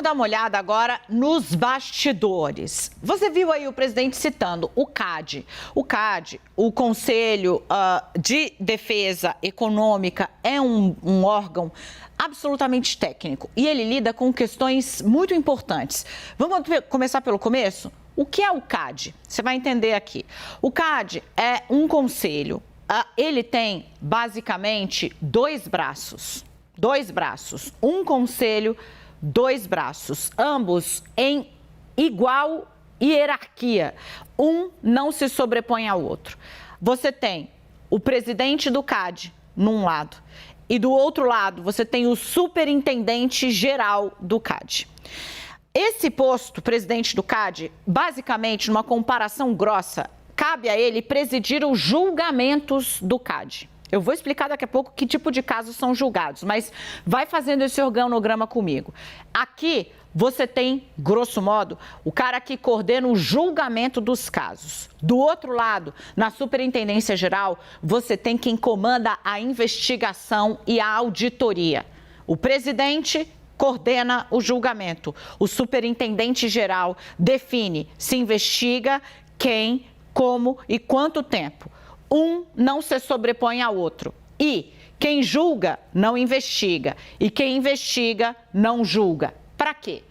dar uma olhada agora nos bastidores. Você viu aí o presidente citando o CAD. O CAD, o Conselho de Defesa Econômica, é um órgão absolutamente técnico e ele lida com questões muito importantes. Vamos começar pelo começo? O que é o CAD? Você vai entender aqui. O CAD é um conselho. Ele tem basicamente dois braços. Um conselho, dois braços, ambos em igual hierarquia. Um não se sobrepõe ao outro. Você tem o presidente do CAD num lado e do outro lado você tem o superintendente geral do CAD. Esse posto, presidente do CAD, basicamente, numa comparação grossa, cabe a ele presidir os julgamentos do CAD. Eu vou explicar daqui a pouco que tipo de casos são julgados, mas vai fazendo esse organograma comigo. Aqui você tem, grosso modo, o cara que coordena o julgamento dos casos. Do outro lado, na Superintendência Geral, você tem quem comanda a investigação e a auditoria. O presidente coordena o julgamento. O superintendente geral define se investiga, quem, como e quanto tempo. Um não se sobrepõe ao outro. E quem julga não investiga. E quem investiga não julga. Para quê?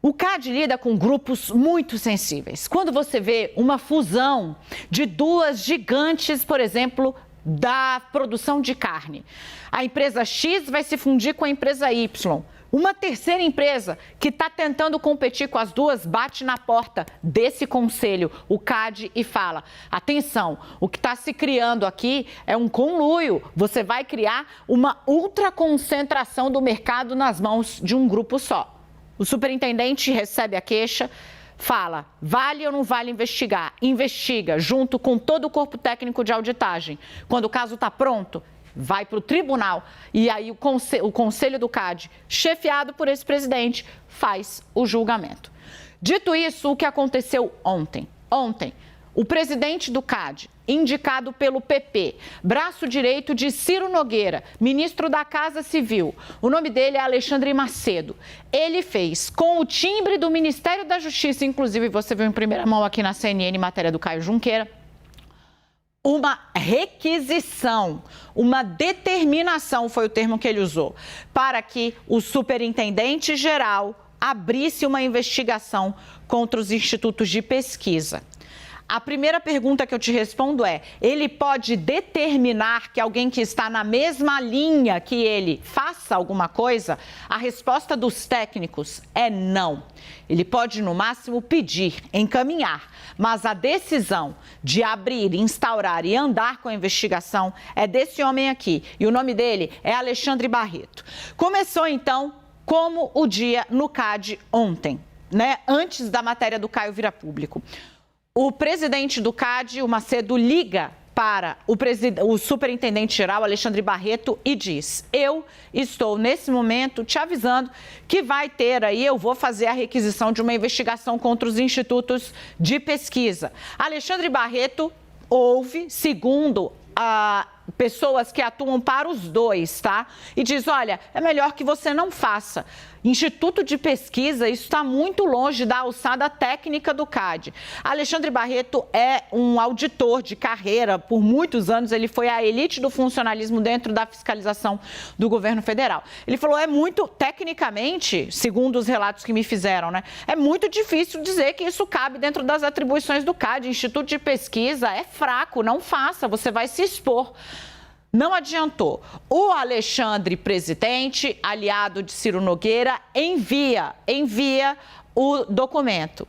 O CAD lida com grupos muito sensíveis. Quando você vê uma fusão de duas gigantes, por exemplo, da produção de carne, a empresa X vai se fundir com a empresa Y. Uma terceira empresa que está tentando competir com as duas bate na porta desse conselho, o CAD, e fala: atenção, o que está se criando aqui é um conluio. Você vai criar uma ultraconcentração do mercado nas mãos de um grupo só. O superintendente recebe a queixa, fala: vale ou não vale investigar? Investiga junto com todo o corpo técnico de auditagem. Quando o caso está pronto, vai para o tribunal e aí o conselho do CAD, chefiado por esse presidente, faz o julgamento. Dito isso, o que aconteceu ontem? Ontem, o presidente do CAD, indicado pelo PP, braço direito de Ciro Nogueira, ministro da Casa Civil, o nome dele é Alexandre Macedo. Ele fez, com o timbre do Ministério da Justiça, inclusive você viu em primeira mão aqui na CNN, matéria do Caio Junqueira, uma requisição, uma determinação, foi o termo que ele usou, para que o superintendente geral abrisse uma investigação contra os institutos de pesquisa. A primeira pergunta que eu te respondo é: ele pode determinar que alguém que está na mesma linha que ele faça alguma coisa? A resposta dos técnicos é não. Ele pode, no máximo, pedir, encaminhar, mas a decisão de abrir, instaurar e andar com a investigação é desse homem aqui. E o nome dele é Alexandre Barreto. Começou, então, como o dia no CAD ontem, né? Antes da matéria do Caio virar público. O presidente do CAD, o Macedo, liga para o superintendente-geral, Alexandre Barreto, e diz: eu estou, nesse momento, te avisando que vai ter aí, eu vou fazer a requisição de uma investigação contra os institutos de pesquisa. Alexandre Barreto ouve, segundo pessoas que atuam para os dois, tá? E diz: olha, é melhor que você não faça. Instituto de pesquisa, isso está muito longe da alçada técnica do CAD. Alexandre Barreto é um auditor de carreira, por muitos anos ele foi a elite do funcionalismo dentro da fiscalização do governo federal. Ele falou: é muito, tecnicamente, segundo os relatos que me fizeram, né, é muito difícil dizer que isso cabe dentro das atribuições do CAD. Instituto de pesquisa é fraco, não faça, você vai se expor. Não adiantou. O Alexandre, presidente, aliado de Ciro Nogueira, envia o documento.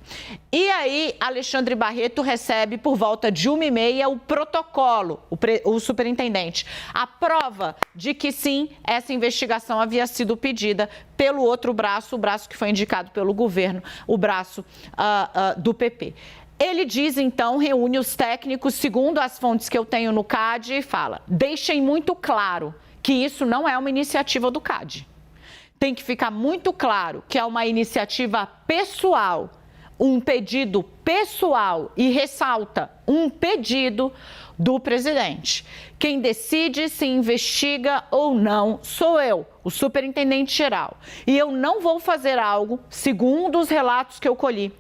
E aí, Alexandre Barreto recebe, por volta de 1h30, o protocolo, o superintendente, a prova de que sim, essa investigação havia sido pedida pelo outro braço, o braço que foi indicado pelo governo, o braço do PP. Ele diz, então, reúne os técnicos, segundo as fontes que eu tenho no CAD, e fala: deixem muito claro que isso não é uma iniciativa do CAD. Tem que ficar muito claro que é uma iniciativa pessoal, um pedido pessoal, e ressalta, um pedido do presidente. Quem decide se investiga ou não sou eu, o superintendente-geral. E eu não vou fazer algo, segundo os relatos que eu colhi.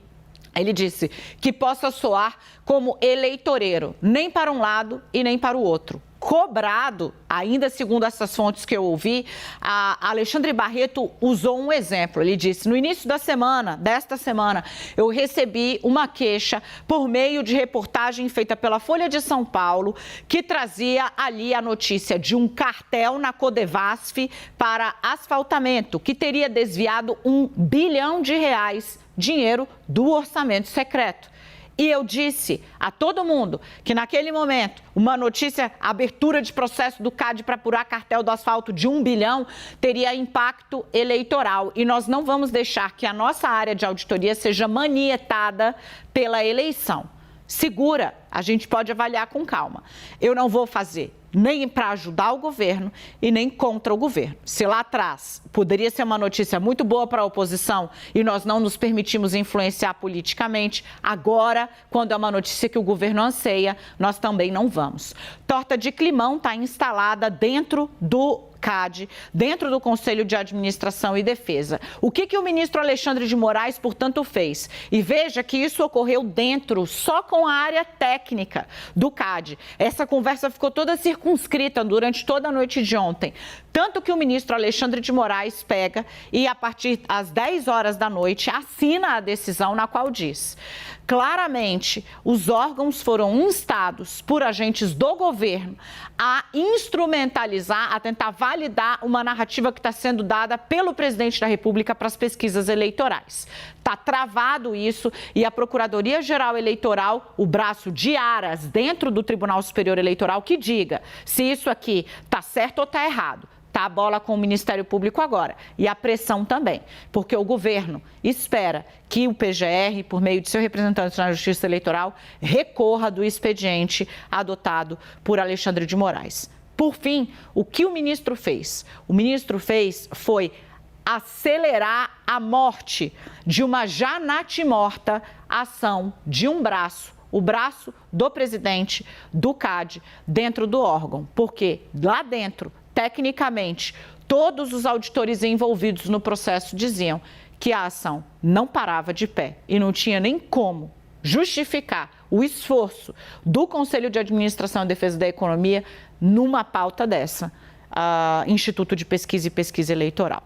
Ele disse que possa soar como eleitoreiro, nem para um lado e nem para o outro. Cobrado, ainda segundo essas fontes que eu ouvi, a Alexandre Barreto usou um exemplo. Ele disse, no início desta semana, eu recebi uma queixa por meio de reportagem feita pela Folha de São Paulo, que trazia ali a notícia de um cartel na Codevasf para asfaltamento, que teria desviado R$ 1 bilhão, dinheiro do orçamento secreto. E eu disse a todo mundo que naquele momento uma notícia, abertura de processo do CAD para apurar cartel do asfalto de 1 bilhão teria impacto eleitoral. E nós não vamos deixar que a nossa área de auditoria seja manietada pela eleição. Segura, a gente pode avaliar com calma. Eu não vou fazer nem para ajudar o governo e nem contra o governo. Se lá atrás poderia ser uma notícia muito boa para a oposição e nós não nos permitimos influenciar politicamente, agora, quando é uma notícia que o governo anseia, nós também não vamos. Torta de climão está instalada dentro do CAD, dentro do Conselho de Administração e Defesa. O que o ministro Alexandre de Moraes, portanto, fez? E veja que isso ocorreu dentro, só com a área técnica do CAD. Essa conversa ficou toda circunscrita durante toda a noite de ontem. Tanto que o ministro Alexandre de Moraes pega e, a partir das 10 horas da noite, assina a decisão na qual diz: claramente, os órgãos foram instados por agentes do governo a instrumentalizar, a tentar validar uma narrativa que está sendo dada pelo presidente da República para as pesquisas eleitorais. Está travado isso e a Procuradoria-Geral Eleitoral, o braço de aras dentro do Tribunal Superior Eleitoral, que diga se isso aqui está certo ou está errado. Tá a bola com o Ministério Público agora. E a pressão também, porque o governo espera que o PGR, por meio de seu representante na Justiça Eleitoral, recorra do expediente adotado por Alexandre de Moraes. Por fim, o que o ministro fez? O ministro foi acelerar a morte de uma já natimorta ação de um braço, o braço do presidente do CAD, dentro do órgão. Porque lá dentro, tecnicamente, todos os auditores envolvidos no processo diziam que a ação não parava de pé e não tinha nem como justificar o esforço do Conselho de Administração e Defesa da Economia numa pauta dessa, Instituto de Pesquisa e Pesquisa Eleitoral.